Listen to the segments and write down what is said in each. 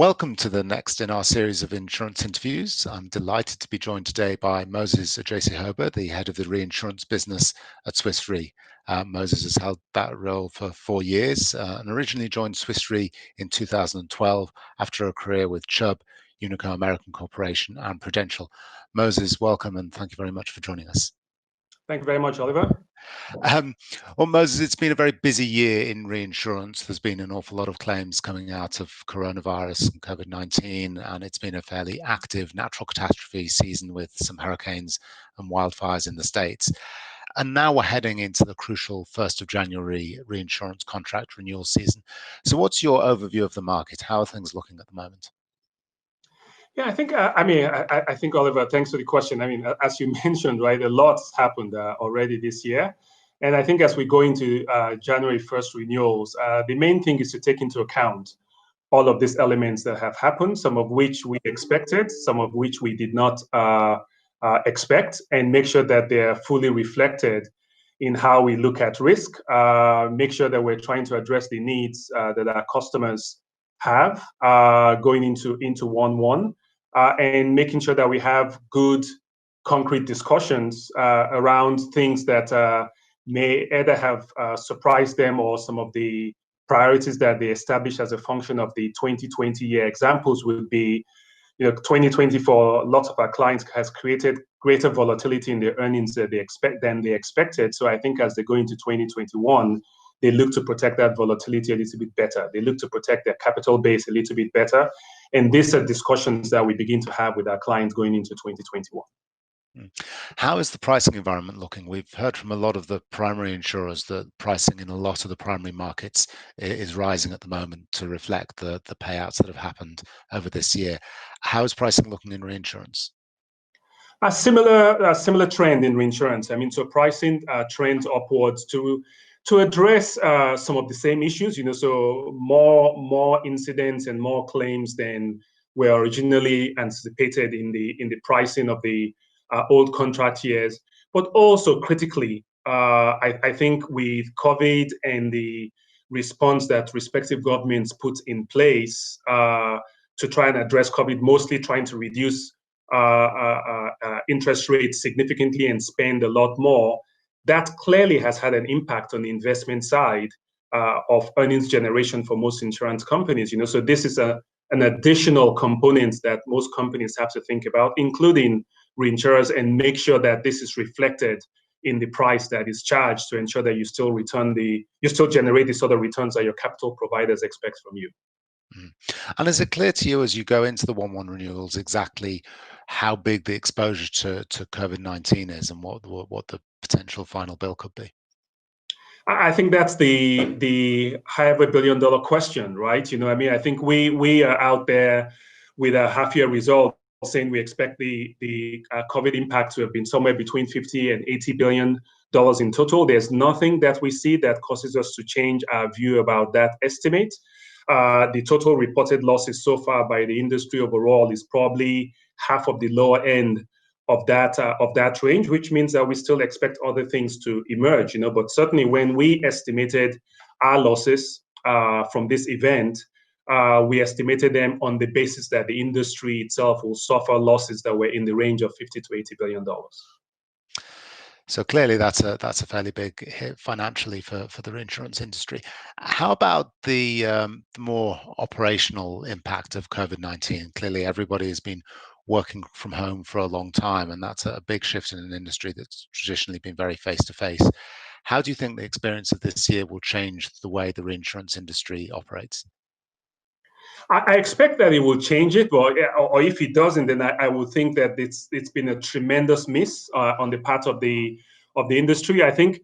Welcome to the next in our series of insurance interviews. I'm delighted to be joined today by Moses Ojeisekhoba, the head of the reinsurance business at Swiss Re. Moses has held that role for 4 years and originally joined Swiss Re in 2012 after a career with Chubb, Unico American Corporation and Prudential. Moses, welcome and thank you very much for joining us. Thank you very much, Oliver. Well, Moses, it's been a very busy year in reinsurance. There's been an awful lot of claims coming out of coronavirus and COVID-19, and it's been a fairly active natural catastrophe season with some hurricanes and wildfires in the States. And now we're heading into the crucial 1st of January reinsurance contract renewal season. So what's your overview of the market? How are things looking at the moment? Yeah, I think, I think, Oliver, thanks for the question. I mean, as you mentioned, right, a lot's happened already this year. And I think as we go into January 1st renewals, the main thing is to take into account all of these elements that have happened, some of which we expected, some of which we did not expect, and make sure that they're fully reflected in how we look at risk, make sure that we're trying to address the needs that our customers have going into 1/1, and making sure that we have good concrete discussions around things that may either have surprised them or some of the priorities that they establish as a function of the 2020 year. Examples would be, 2020 for lots of our clients has created greater volatility in their earnings than they expected. So I think as they go into 2021, they look to protect that volatility a little bit better. They look to protect their capital base a little bit better. And these are discussions that we begin to have with our clients going into 2021. How is the pricing environment looking? We've heard from a lot of the primary insurers that pricing in a lot of the primary markets is rising at the moment to reflect the payouts that have happened over this year. How is pricing looking in reinsurance? A similar trend in reinsurance. I mean, so pricing trends upwards to address some of the same issues. So more incidents and more claims than were originally anticipated in the pricing of the old contract years. But also critically, I think with COVID and the response that respective governments put in place to try and address COVID, mostly trying to reduce interest rates significantly and spend a lot more, that clearly has had an impact on the investment side of earnings generation for most insurance companies. So this is an additional component that most companies have to think about, including reinsurers, and make sure that this is reflected in the price that is charged to ensure that you still generate the sort of returns that your capital providers expect from you. And is it clear to you as you go into the 1/1 renewals exactly how big the exposure to COVID-19 is and what the potential final bill could be? I think that's the $500 billion question, right? I think we are out there with a half-year result saying we expect the COVID impact to have been somewhere between $50 and $80 billion in total. There's nothing that we see that causes us to change our view about that estimate. The total reported losses so far by the industry overall is probably half of the lower end of that range, which means that we still expect other things to emerge. But certainly when we estimated our losses from this event, we estimated them on the basis that the industry itself will suffer losses that were in the range of $50 to $80 billion. So clearly that's a fairly big hit financially for the reinsurance industry. How about the more operational impact of COVID-19? Clearly everybody has been working from home for a long time, and that's a big shift in an industry that's traditionally been very face-to-face. How do you think the experience of this year will change the way the reinsurance industry operates? I expect that it will change it, or if it doesn't, then I would think that it's been a tremendous miss on the part of the industry. I think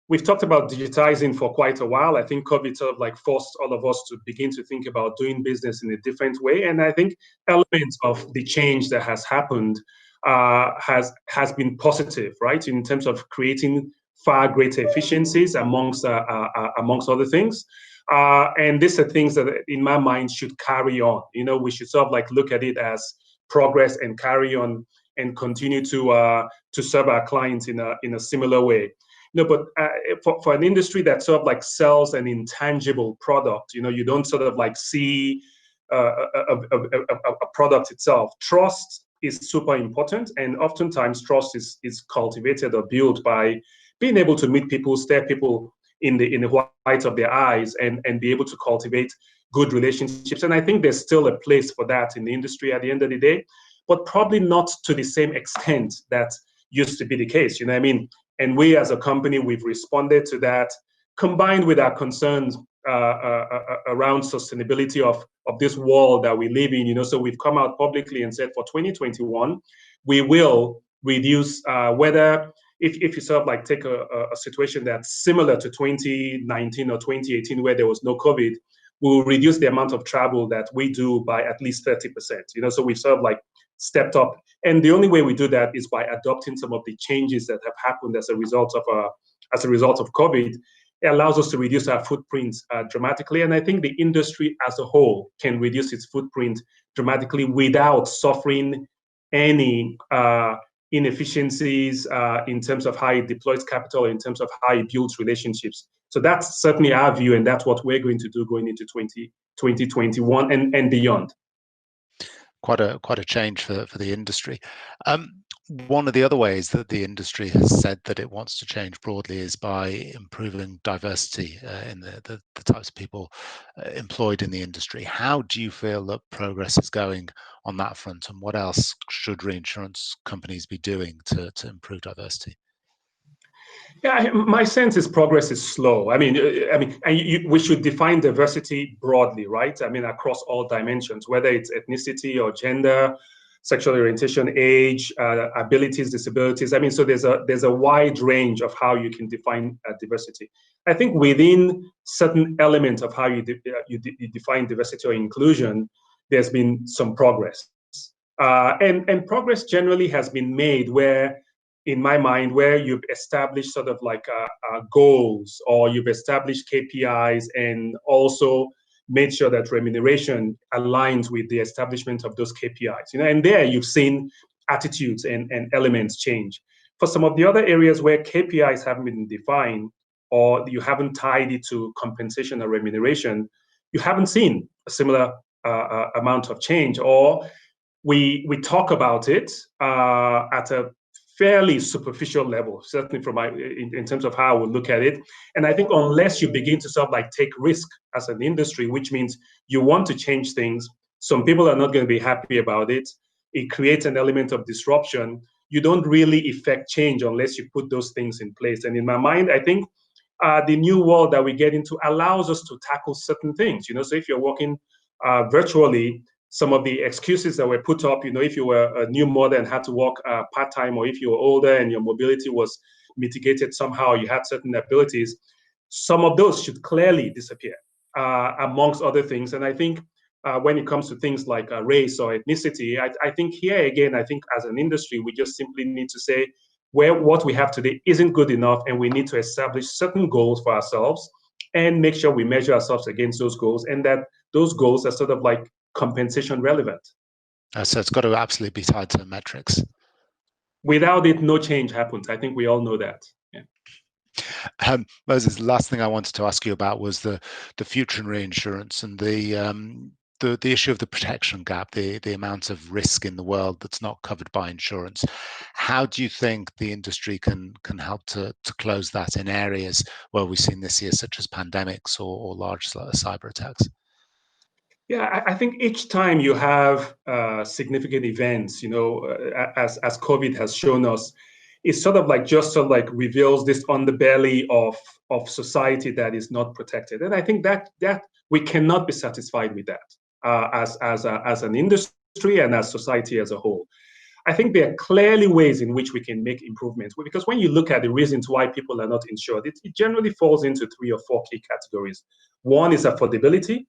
we've talked about digitizing for quite a while. I think COVID sort of forced all of us to begin to think about doing business in a different way. And I think elements of the change that has happened has been positive, right, in terms of creating far greater efficiencies amongst other things. And these are things that, in my mind, should carry on. We should sort of look at it as progress and carry on and continue to serve our clients in a similar way. But for an industry that sort of sells an intangible product, you don't sort of see a product itself. Trust is super important, and oftentimes trust is cultivated or built by being able to meet people, stare people in the white of their eyes, and be able to cultivate good relationships. And I think there's still a place for that in the industry at the end of the day, but probably not to the same extent that used to be the case. You know what I mean? And we as a company, we've responded to that, combined with our concerns around sustainability of this world that we live in. You know, so we've come out publicly and said for 2021, we will reduce whether if you sort of like take a situation that's similar to 2019 or 2018 where there was no COVID, we'll reduce the amount of travel that we do by at least 30%. You know, so we've sort of like stepped up. And the only way we do that is by adopting some of the changes that have happened as a result of COVID. It allows us to reduce our footprint dramatically. And I think the industry as a whole can reduce its footprint dramatically without suffering any inefficiencies in terms of how it deploys capital, in terms of how it builds relationships. So that's certainly our view, and that's what we're going to do going into 2021 and beyond. Quite a change for the industry. One of the other ways that the industry has said that it wants to change broadly is by improving diversity in the types of people employed in the industry. How do you feel that progress is going on that front, and what else should reinsurance companies be doing to improve diversity? Yeah, my sense is progress is slow. We should define diversity broadly, right? I mean, across all dimensions, whether it's ethnicity or gender, sexual orientation, age, abilities, disabilities. I mean, so there's a wide range of how you can define diversity. I think within certain elements of how you define diversity or inclusion, there's been some progress. And progress generally has been made where, in my mind, where you've established sort of like goals, or you've established KPIs, and also made sure that remuneration aligns with the establishment of those KPIs. You know, and there you've seen attitudes and elements change. For some of the other areas where KPIs haven't been defined, or you haven't tied it to compensation or remuneration, you haven't seen a similar amount of change, or we talk about it at a fairly superficial level, certainly from in terms of how I would look at it. And I think unless you begin to sort of like take risk as an industry, which means you want to change things, some people are not going to be happy about it, it creates an element of disruption, you don't really effect change unless you put those things in place. And in my mind, I think the new world that we get into allows us to tackle certain things. You know, so if you're working virtually, some of the excuses that were put up, you know, if you were a new mother and had to work part-time, or if you were older and your mobility was mitigated somehow, you had certain abilities, some of those should clearly disappear, amongst other things. And I think when it comes to things like race or ethnicity, I think here again, I think as an industry, we just simply need to say what we have today isn't good enough, and we need to establish certain goals for ourselves and make sure we measure ourselves against those goals, and that those goals are sort of like compensation relevant. So it's got to absolutely be tied to metrics. Without it, no change happens. I think we all know that. Yeah. Moses, the last thing I wanted to ask you about was the future in reinsurance and the issue of the protection gap, the amount of risk in the world that's not covered by insurance. How do you think the industry can help to close that in areas where we've seen this year, such as pandemics or large cyber attacks? Yeah, I think each time you have significant events, you know, as COVID has shown us, it sort of like reveals this underbelly of society that is not protected. And I think that we cannot be satisfied with that as an industry and as society as a whole. I think there are clearly ways in which we can make improvements, because when you look at the reasons why people are not insured, it generally falls into 3 or 4 key categories. One is affordability.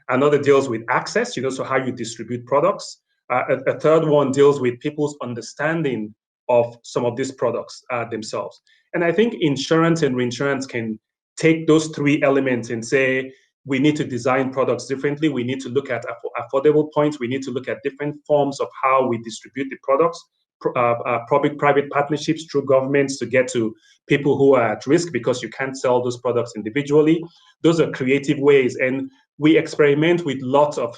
Another deals with access, you know, so how you distribute products. A third one deals with people's understanding of some of these products themselves. And I think insurance and reinsurance can take those 3 elements and say, we need to design products differently. We need to look at affordable points. We need to look at different forms of how we distribute the products, public-private partnerships through governments to get to people who are at risk, because you can't sell those products individually. Those are creative ways. And we experiment with lots of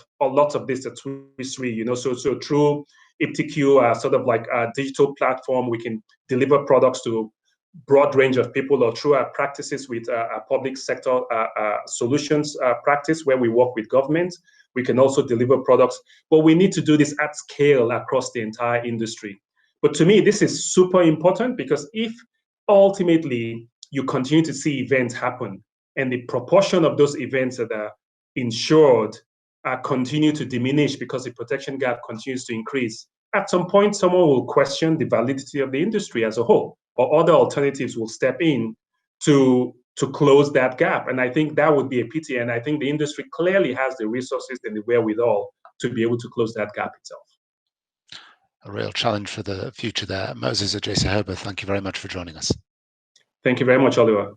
this at Swiss Re, so through iptiQ, sort of like a digital platform, we can deliver products to broad range of people, or through our practices with a public sector solutions practice where we work with government. We can also deliver products, but we need to do this at scale across the entire industry. But to me, this is super important, because if ultimately you continue to see events happen and the proportion of those events that are insured continue to diminish because the protection gap continues to increase, at some point someone will question the validity of the industry as a whole, or other alternatives will step in to close that gap. And I think that would be a pity. And I think the industry clearly has the resources and the wherewithal to be able to close that gap itself. A real challenge for the future there. Moses Ojeisekhoba, thank you very much for joining us. Thank you very much, Oliver.